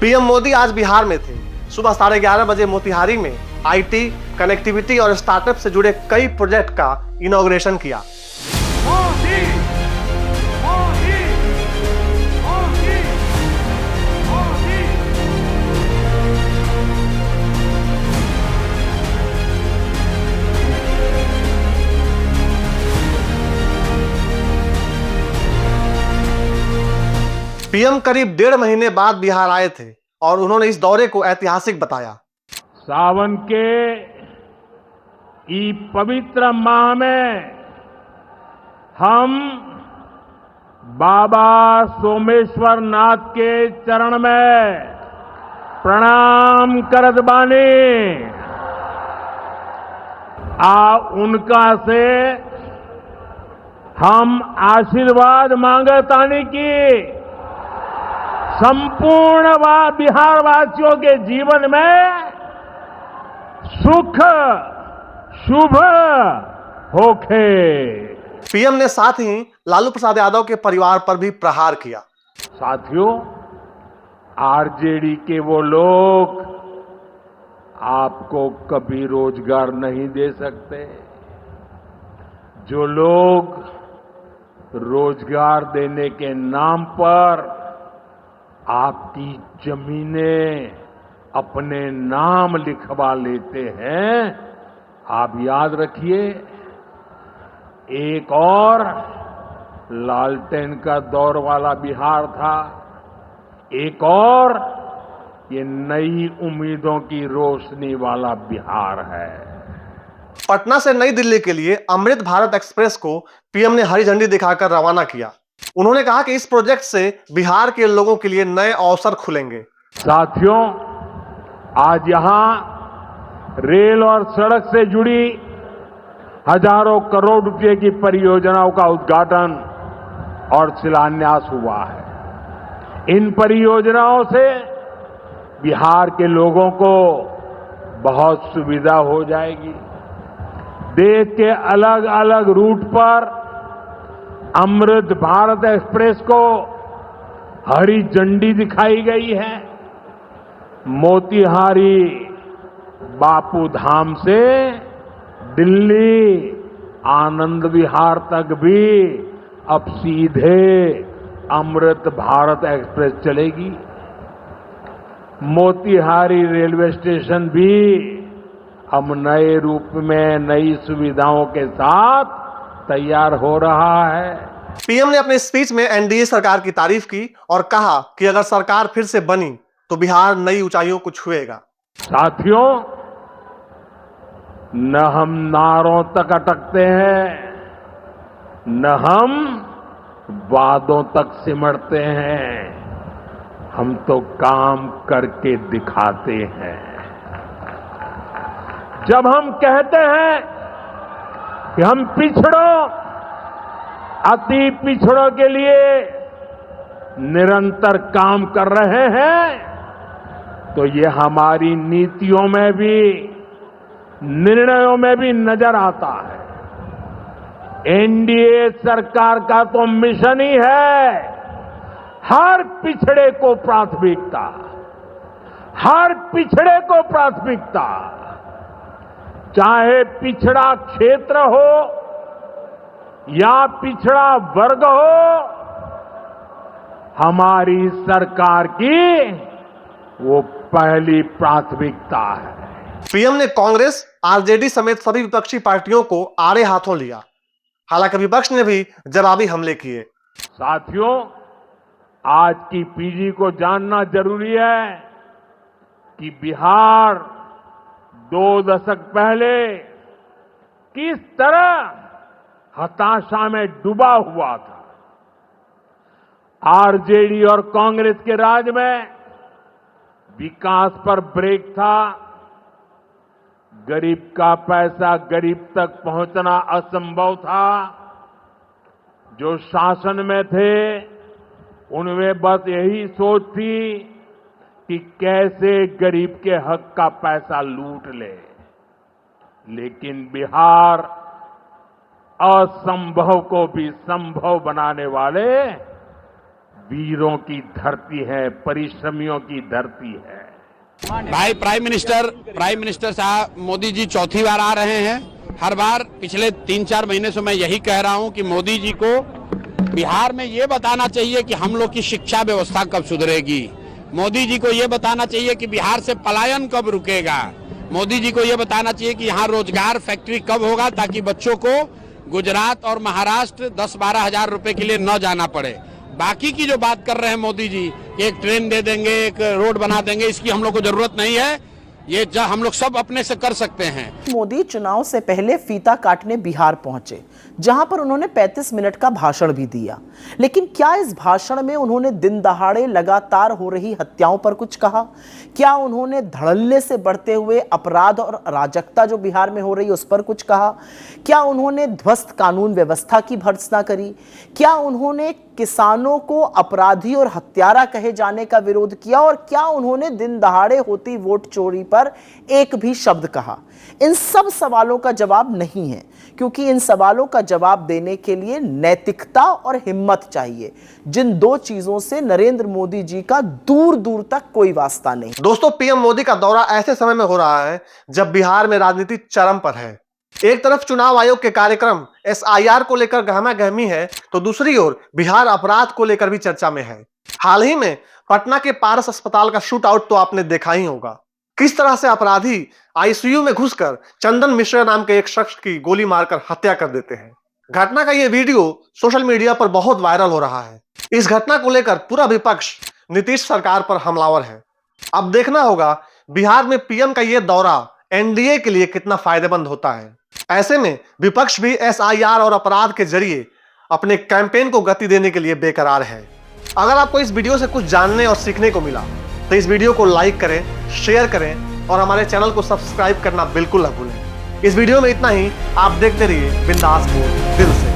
PM Modi आज बिहार में थे। सुबह 11:30 बजे मोतिहारी में आईटी, कनेक्टिविटी और स्टार्टअप से जुड़े कई प्रोजेक्ट का इनॉग्रेशन किया। मोदी, मोदी, मोदी, मोदी। पीएम करीब 1.5 महीने बाद बिहार आए थे और उन्होंने इस दौरे को ऐतिहासिक बताया। सावन के ई पवित्र माह में हम बाबा सोमेश्वर नाथ के चरण में प्रणाम करत बानी। उनका से हम आशीर्वाद मांगतानी की संपूर्ण बिहार वासियों के जीवन में सुख शुभ होखे। पीएम ने साथ ही लालू प्रसाद यादव के परिवार पर भी प्रहार किया। साथियों, आरजेडी के वो लोग आपको कभी रोजगार नहीं दे सकते। जो लोग रोजगार देने के नाम पर आपकी जमीनें अपने नाम लिखवा लेते हैं, आप याद रखिए, एक और लालटेन का दौर वाला बिहार था, एक और ये नई उम्मीदों की रोशनी वाला बिहार है। पटना से नई दिल्ली के लिए अमृत भारत एक्सप्रेस को पीएम ने हरी झंडी दिखाकर रवाना किया। उन्होंने कहा कि इस प्रोजेक्ट से बिहार के लोगों के लिए नए अवसर खुलेंगे। साथियों, आज यहां रेल और सड़क से जुड़ी हजारों करोड़ रुपए की परियोजनाओं का उद्घाटन और शिलान्यास हुआ है। इन परियोजनाओं से बिहार के लोगों को बहुत सुविधा हो जाएगी। देश के अलग अलग रूट पर अमृत भारत एक्सप्रेस को हरी झंडी दिखाई गई है। मोतिहारी बापू धाम से दिल्ली आनंद विहार तक भी अब सीधे अमृत भारत एक्सप्रेस चलेगी। मोतिहारी रेलवे स्टेशन भी अब नए रूप में नई सुविधाओं के साथ तैयार हो रहा है। पीएम ने अपने स्पीच में एनडीए सरकार की तारीफ की और कहा कि अगर सरकार फिर से बनी तो बिहार नई ऊंचाइयों को छुएगा। साथियों, न हम नारों तक अटकते हैं, न हम वादों तक सिमटते हैं, हम तो काम करके दिखाते हैं। जब हम कहते हैं कि हम पिछड़ों, अति पिछड़ों के लिए निरंतर काम कर रहे हैं, तो ये हमारी नीतियों में भी, निर्णयों में भी नजर आता है। एनडीए सरकार का तो मिशन ही है हर पिछड़े को प्राथमिकता, हर पिछड़े को प्राथमिकता, चाहे पिछड़ा क्षेत्र हो या पिछड़ा वर्ग हो, हमारी सरकार की वो पहली प्राथमिकता है। पीएम ने कांग्रेस, आरजेडी समेत सभी विपक्षी पार्टियों को आड़े हाथों लिया। हालांकि विपक्ष ने भी जवाबी हमले किए। साथियों, आज की पीढ़ी को जानना जरूरी है कि बिहार 2 दशक पहले किस तरह हताशा में डूबा हुआ था। आरजेडी और कांग्रेस के राज में विकास पर ब्रेक था। गरीब का पैसा गरीब तक पहुंचना असंभव था। जो शासन में थे उनमें बस यही सोच थी कि कैसे गरीब के हक का पैसा लूट ले। लेकिन बिहार असंभव को भी संभव बनाने वाले वीरों की धरती है, परिश्रमियों की धरती है। भाई प्राइम मिनिस्टर साहब मोदी जी चौथी बार आ रहे हैं। हर बार पिछले 3-4 महीने से मैं यही कह रहा हूं कि मोदी जी को बिहार में ये बताना चाहिए कि हम लोग की शिक्षा व्यवस्था कब सुधरेगी। मोदी जी को ये बताना चाहिए कि बिहार से पलायन कब रुकेगा। मोदी जी को ये बताना चाहिए कि यहाँ रोजगार फैक्ट्री कब होगा, ताकि बच्चों को गुजरात और महाराष्ट्र 10-12 हजार रुपए के लिए न जाना पड़े। बाकी की जो बात कर रहे हैं मोदी जी, एक ट्रेन दे देंगे, एक रोड बना देंगे, इसकी हम लोग को जरूरत नहीं है। ये हम लोग सब अपने से कर सकते हैं। मोदी चुनाव से पहले फीता काटने बिहार पहुंचे, जहां पर उन्होंने 35 मिनट का भाषण भी दिया। लेकिन क्या इस भाषण में उन्होंने दिन दहाड़े लगातार हो रही हत्याओं पर कुछ कहा? क्या उन्होंने धड़ल्ले से बढ़ते हुए अपराध और अराजकता जो बिहार में हो रही है उस पर कुछ कहा? क्या उन्होंने ध्वस्त कानून व्यवस्था की भर्त्सना करी? क्या उन्होंने किसानों को अपराधी और हत्यारा कहे जाने का विरोध किया? और क्या उन्होंने दिन दहाड़े होती वोट चोरी पर एक भी शब्द कहा? इन सब सवालों का जवाब नहीं है, क्योंकि इन सवालों का जवाब देने के लिए नैतिकता और हिम्मत चाहिए, जिन दो चीजों से नरेंद्र मोदी जी का दूर दूर तक कोई वास्ता नहीं। दोस्तों, पीएम मोदी का दौरा ऐसे समय में हो रहा है जब बिहार में राजनीति चरम पर है। एक तरफ चुनाव आयोग के कार्यक्रम SIR को लेकर गहमागहमी है, तो दूसरी ओर बिहार अपराध को लेकर भी चर्चा में है। हाल ही में पटना के पारस अस्पताल का शूट आउट तो आपने देखा ही होगा। किस तरह से अपराधी ICU में घुसकर चंदन मिश्रा नाम के एक शख्स की गोली मारकर हत्या कर देते हैं। घटना का यह वीडियो सोशल मीडिया पर बहुत वायरल हो रहा है। इस घटना को लेकर पूरा विपक्ष नीतीश सरकार पर हमलावर है। अब देखना होगा बिहार में पीएम का यह दौरा NDA के लिए कितना फायदेमंद होता है। ऐसे में विपक्ष भी SIR और अपराध के जरिए अपने कैंपेन को गति देने के लिए बेकरार है। अगर आपको इस वीडियो से कुछ जानने और सीखने को मिला तो इस वीडियो को लाइक करें, शेयर करें और हमारे चैनल को सब्सक्राइब करना बिल्कुल न भूलें। इस वीडियो में इतना ही। आप देखते रहिए बिंदास बोल दिल से।